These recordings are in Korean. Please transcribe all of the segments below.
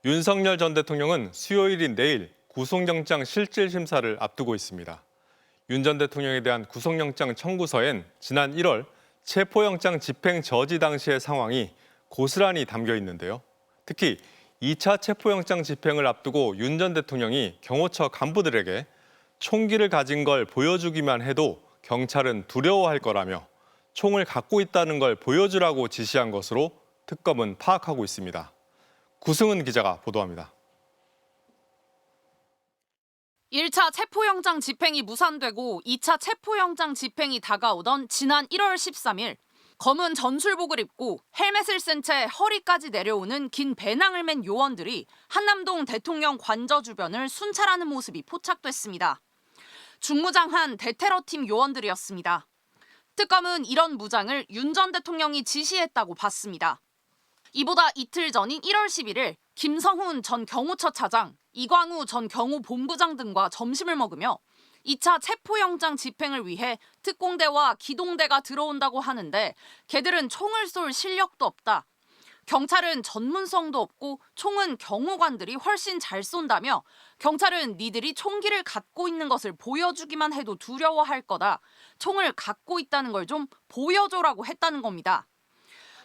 윤석열 전 대통령은 수요일인 내일 구속영장 실질심사를 앞두고 있습니다. 윤 전 대통령에 대한 구속영장 청구서엔 지난 1월 체포영장 집행 저지 당시의 상황이 고스란히 담겨 있는데요. 특히 2차 체포영장 집행을 앞두고 윤 전 대통령이 경호처 간부들에게 총기를 가진 걸 보여주기만 해도 경찰은 두려워할 거라며 총을 갖고 있다는 걸 보여주라고 지시한 것으로 특검은 파악하고 있습니다. 구승은 기자가 보도합니다. 1차 체포영장 집행이 무산되고 2차 체포영장 집행이 다가오던 지난 1월 13일 검은 전술복을 입고 헬멧을 쓴 채 허리까지 내려오는 긴 배낭을 맨 요원들이 한남동 대통령 관저 주변을 순찰하는 모습이 포착됐습니다. 중무장한 대테러팀 요원들이었습니다. 특검은 이런 무장을 윤 전 대통령이 지시했다고 봤습니다. 이보다 이틀 전인 1월 11일 김성훈 전 경호처 차장, 이광우 전 경호본부장 등과 점심을 먹으며 2차 체포영장 집행을 위해 특공대와 기동대가 들어온다고 하는데 걔들은 총을 쏠 실력도 없다. 경찰은 전문성도 없고 총은 경호관들이 훨씬 잘 쏜다며 경찰은 니들이 총기를 갖고 있는 것을 보여주기만 해도 두려워할 거다. 총을 갖고 있다는 걸 좀 보여줘라고 했다는 겁니다.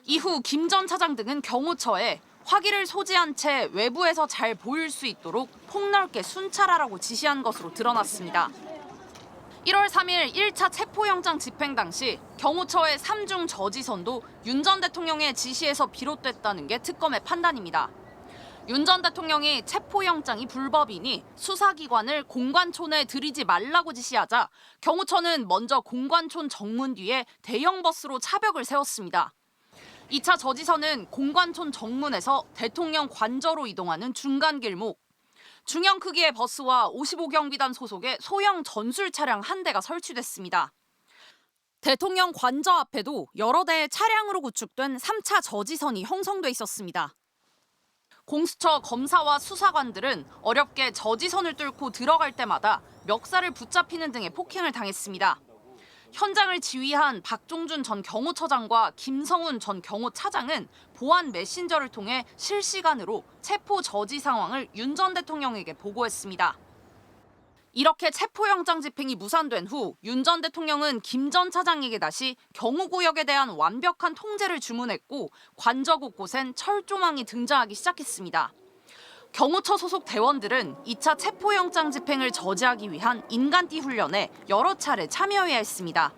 이후 김 전 차장 등은 경호처에 화기를 소지한 채 외부에서 잘 보일 수 있도록 폭넓게 순찰하라고 지시한 것으로 드러났습니다. 1월 3일 1차 체포영장 집행 당시 경호처의 3중 저지선도 윤 전 대통령의 지시에서 비롯됐다는 게 특검의 판단입니다. 윤 전 대통령이 체포영장이 불법이니 수사기관을 공관촌에 들이지 말라고 지시하자 경호처는 먼저 공관촌 정문 뒤에 대형 버스로 차벽을 세웠습니다. 2차 저지선은 공관촌 정문에서 대통령 관저로 이동하는 중간 길목, 중형 크기의 버스와 55경비단 소속의 소형 전술 차량 한 대가 설치됐습니다. 대통령 관저 앞에도 여러 대의 차량으로 구축된 3차 저지선이 형성돼 있었습니다. 공수처 검사와 수사관들은 어렵게 저지선을 뚫고 들어갈 때마다 멱살을 붙잡히는 등의 폭행을 당했습니다. 현장을 지휘한 박종준 전 경호처장과 김성훈 전 경호차장은 보안 메신저를 통해 실시간으로 체포 저지 상황을 윤 전 대통령에게 보고했습니다. 이렇게 체포영장 집행이 무산된 후 윤 전 대통령은 김 전 차장에게 다시 경호구역에 대한 완벽한 통제를 주문했고 관저 곳곳엔 철조망이 등장하기 시작했습니다. 경호처 소속 대원들은 2차 체포영장 집행을 저지하기 위한 인간띠 훈련에 여러 차례 참여해야 했습니다.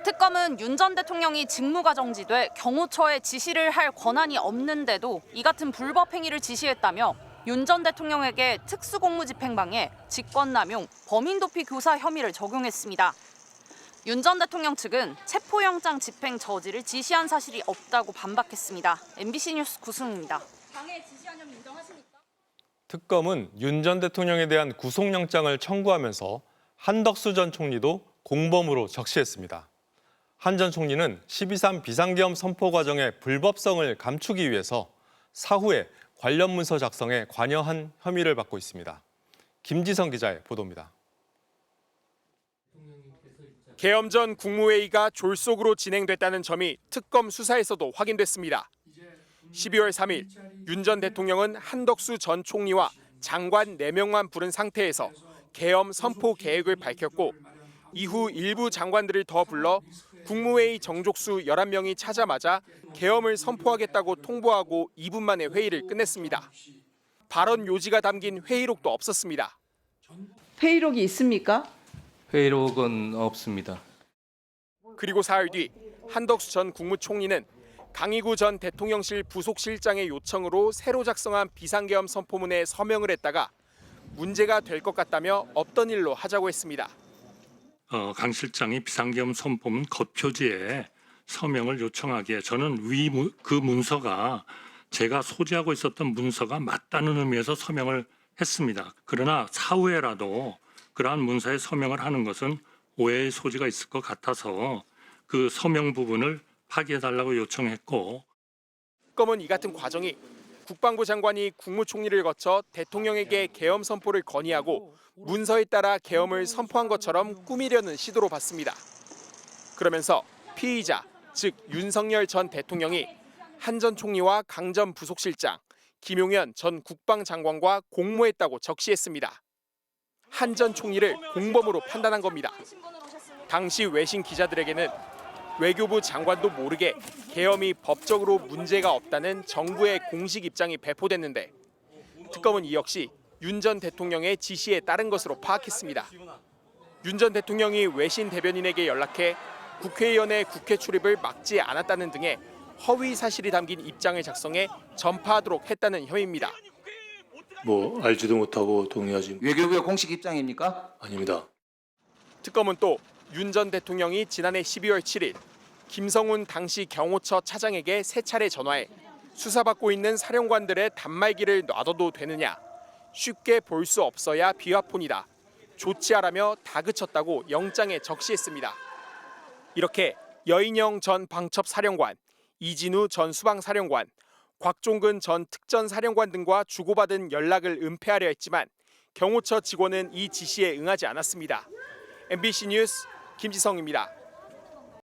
특검은 윤 전 대통령이 직무가 정지돼 경호처에 지시를 할 권한이 없는데도 이 같은 불법 행위를 지시했다며 윤 전 대통령에게 특수공무집행방해, 직권남용, 범인도피 교사 혐의를 적용했습니다. 윤 전 대통령 측은 체포영장 집행 저지를 지시한 사실이 없다고 반박했습니다. MBC 뉴스 구승우입니다. 방해 지시한 혐의 인정하십니까? 특검은 윤 전 대통령에 대한 구속영장을 청구하면서 한덕수 전 총리도 공범으로 적시했습니다. 한 전 총리는 12.3 비상계엄 선포 과정의 불법성을 감추기 위해서 사후에 관련 문서 작성에 관여한 혐의를 받고 있습니다. 김지성 기자의 보도입니다. 계엄 전 국무회의가 졸속으로 진행됐다는 점이 특검 수사에서도 확인됐습니다. 12월 3일 윤 전 대통령은 한덕수 전 총리와 장관 4명만 부른 상태에서 계엄 선포 계획을 밝혔고 이후 일부 장관들을 더 불러 국무회의 정족수 11명이 찾아맞아 계엄을 선포하겠다고 통보하고 2분 만에 회의를 끝냈습니다. 발언 요지가 담긴 회의록도 없었습니다. 회의록이 있습니까? 회의록은 없습니다. 그리고 사흘 뒤 한덕수 전 국무총리는 강희구 전 대통령실 부속실장의 요청으로 새로 작성한 비상계엄 선포문에 서명을 했다가 문제가 될 것 같다며 없던 일로 하자고 했습니다. 강 실장이 비상계엄 선포문 겉표지에 서명을 요청하기에 저는 그 문서가 제가 소지하고 있었던 문서가 맞다는 의미에서 서명을 했습니다. 그러나 사후에라도 그러한 문서에 서명을 하는 것은 오해의 소지가 있을 것 같아서 그 서명 부분을 파기해달라고 요청했고. 특검은 이 같은 과정이 국방부 장관이 국무총리를 거쳐 대통령에게 계엄 선포를 건의하고 문서에 따라 계엄을 선포한 것처럼 꾸미려는 시도로 봤습니다. 그러면서 피의자, 즉 윤석열 전 대통령이 한 전 총리와 강 전 부속실장, 김용현 전 국방장관과 공모했다고 적시했습니다. 한 전 총리를 공범으로 판단한 겁니다. 당시 외신 기자들에게는 외교부 장관도 모르게 계엄이 법적으로 문제가 없다는 정부의 공식 입장이 배포됐는데 특검은 이 역시 윤 전 대통령의 지시에 따른 것으로 파악했습니다. 윤 전 대통령이 외신 대변인에게 연락해 국회의원의 국회 출입을 막지 않았다는 등의 허위 사실이 담긴 입장을 작성해 전파하도록 했다는 혐의입니다. 뭐 알지도 못하고 동의하지 외교부의 공식 입장입니까? 아닙니다. 특검은 또 윤 전 대통령이 지난해 12월 7일 김성훈 당시 경호처 차장에게 3차례 전화해 수사받고 있는 사령관들의 단말기를 놔둬도 되느냐, 쉽게 볼 수 없어야 비화폰이다, 조치하라며 다그쳤다고 영장에 적시했습니다. 이렇게 여인영 전 방첩사령관, 이진우 전 수방사령관, 곽종근 전 특전사령관 등과 주고받은 연락을 은폐하려 했지만 경호처 직원은 이 지시에 응하지 않았습니다. MBC 뉴스 김지성입니다.